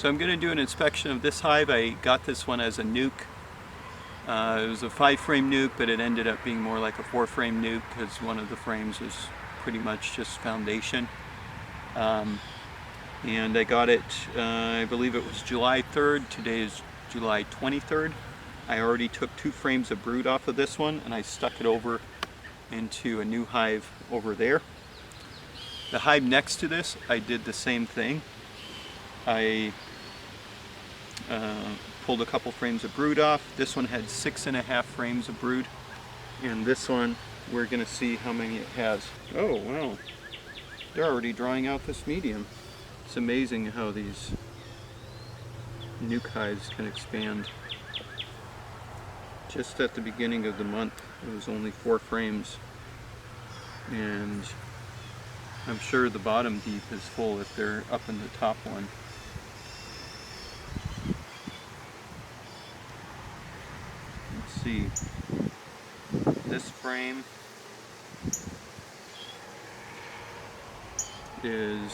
So I'm going to do an inspection of this hive. I got this one as a nuke. It was a 5-frame nuke, but it ended up being more like a 4-frame nuke because one of the frames was pretty much just foundation. And I got it, I believe it was July 3rd. Today is July 23rd. I already took 2 frames of brood off of this one and I stuck it over into a new hive over there. The hive next to this, I did the same thing. I pulled a couple frames of brood off. This one had 6.5 frames of brood. And this one, we're gonna see how many it has. Oh, wow. They're already drawing out this medium. It's amazing how these nuke hives can expand. Just at the beginning of the month, it was only 4 frames. And I'm sure the bottom deep is full if they're up in the top one. Let's see. This frame is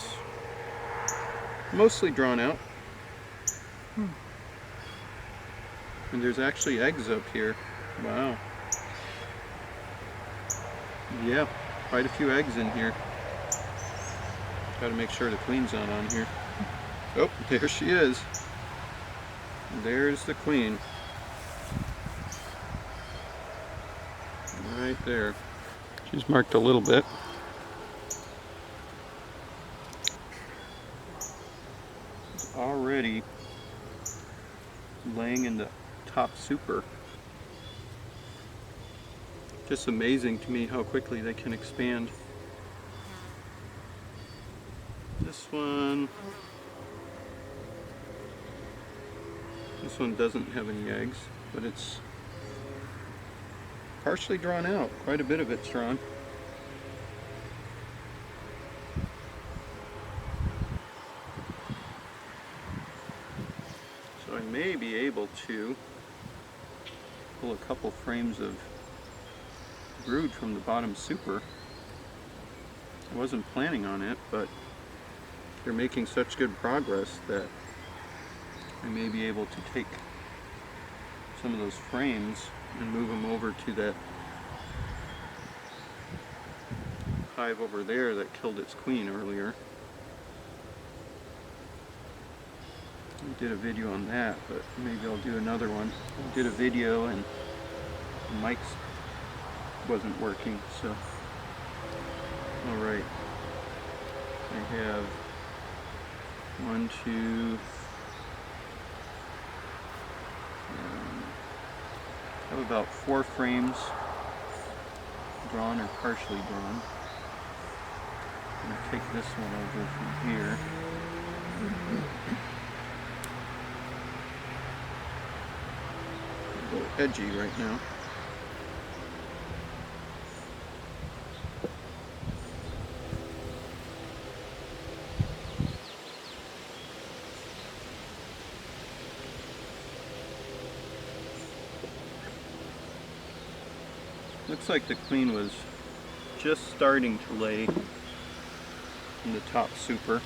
mostly drawn out. And there's actually eggs up here. Wow. Yeah, quite a few eggs in here. Gotta make sure the queen's not on here. Oh, there she is. There's the queen. Right there. She's marked a little bit. It's already laying in the top super. Just amazing to me how quickly they can expand. This one doesn't have any eggs, but it's partially drawn out. Quite a bit of it's drawn. So I may be able to pull a couple frames of brood from the bottom super. I wasn't planning on it, but they're making such good progress that I may be able to take some of those frames and move them over to that hive over there that killed its queen earlier. I did a video on that, but maybe I'll do another one. I did a video and the mic wasn't working, so alright. I have 1, 2, I have about 4 frames drawn or partially drawn. I'm going to take this one over from here. A little edgy right now. Looks like the queen was just starting to lay in the top super.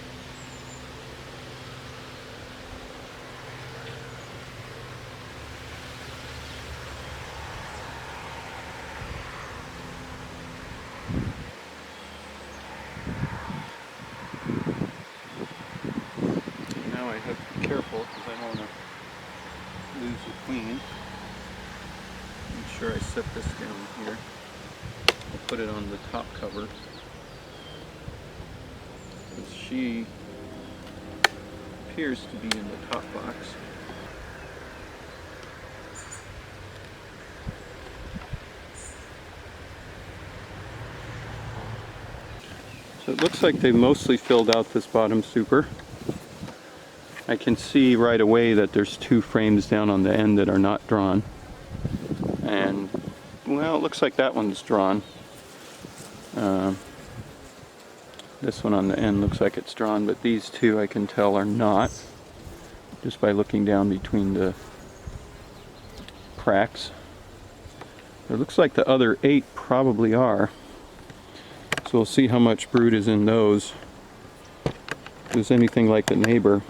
Now I have to be careful because I don't want to lose the queen. Make sure I set this down here. I'll put it on the top cover. Because she appears to be in the top box. So it looks like they mostly filled out this bottom super. I can see right away that there's 2 frames down on the end that are not drawn. And, well, it looks like that one's drawn. This one on the end looks like it's drawn, but these 2 I can tell are not, just by looking down between the cracks. It looks like the other 8 probably are. So we'll see how much brood is in those. If it's anything like the neighbor,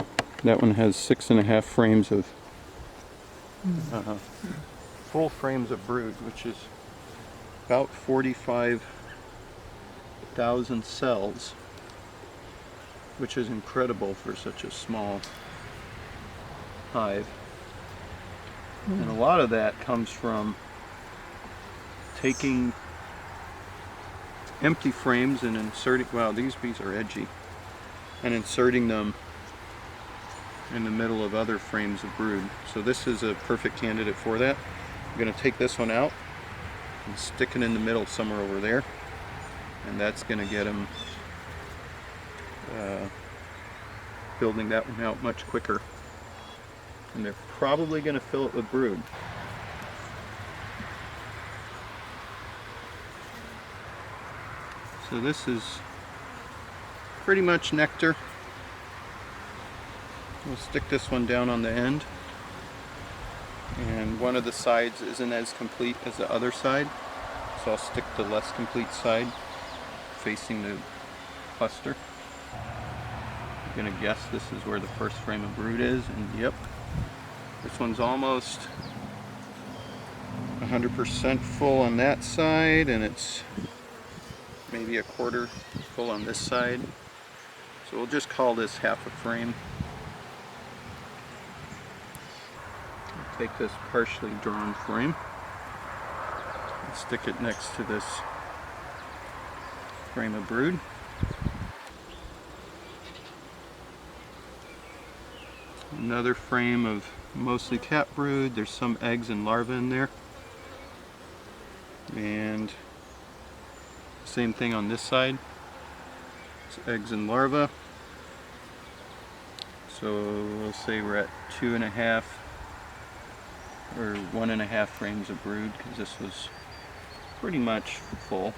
That one has 6.5 frames of full frames of brood, which is about 45,000 cells, which is incredible for such a small hive. And a lot of that comes from taking empty frames and inserting, wow, these bees are edgy, and inserting them in the middle of other frames of brood. So this is a perfect candidate for that. I'm going to take this one out and stick it in the middle somewhere over there, and that's going to get them building that one out much quicker. And they're probably going to fill it with brood. So this is pretty much nectar. We'll stick this one down on the end, and one of the sides isn't as complete as the other side, so I'll stick the less complete side facing the cluster. I'm gonna guess this is where the first frame of brood is, and yep, this one's almost 100% full on that side, and it's maybe a quarter full on this side. So we'll just call this half a frame. Take this partially drawn frame and stick it next to this frame of brood. Another frame of mostly cat brood. There's some eggs and larvae in there. And same thing on this side. It's eggs and larvae. So we'll say we're at 2.5 or 1.5 frames of brood, because this was pretty much full.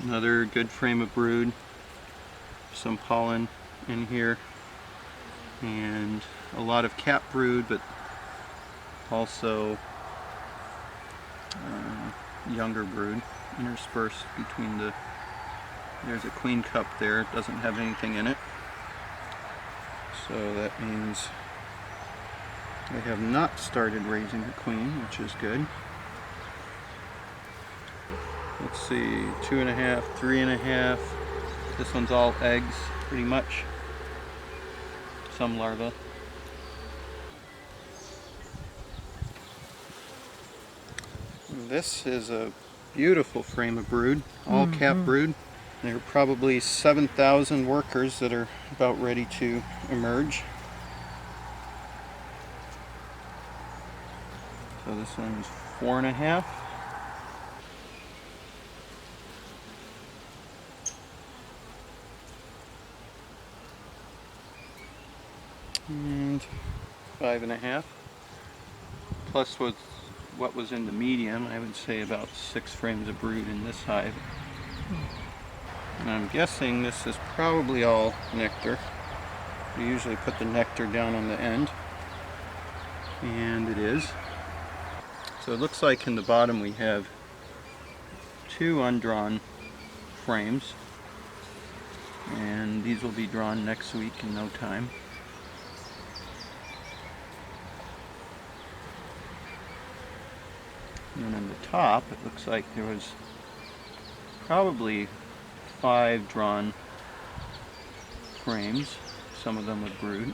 Another good frame of brood, some pollen in here, and a lot of cat brood, but also younger brood interspersed between the, there's a queen cup there, it doesn't have anything in it, so that means they have not started raising a queen, which is good. Let's see, 2.5, 3.5. This one's all eggs, pretty much. Some larvae. This is a beautiful frame of brood, all cat brood. There are probably 7,000 workers that are about ready to emerge. So this one's 4.5. And 5.5. Plus with what was in the medium, I would say about 6 frames of brood in this hive. And I'm guessing this is probably all nectar. We usually put the nectar down on the end, and it is. So it looks like in the bottom we have 2 undrawn frames, and these will be drawn next week in no time. And on the top, it looks like there was probably 5 drawn frames, some of them with brood.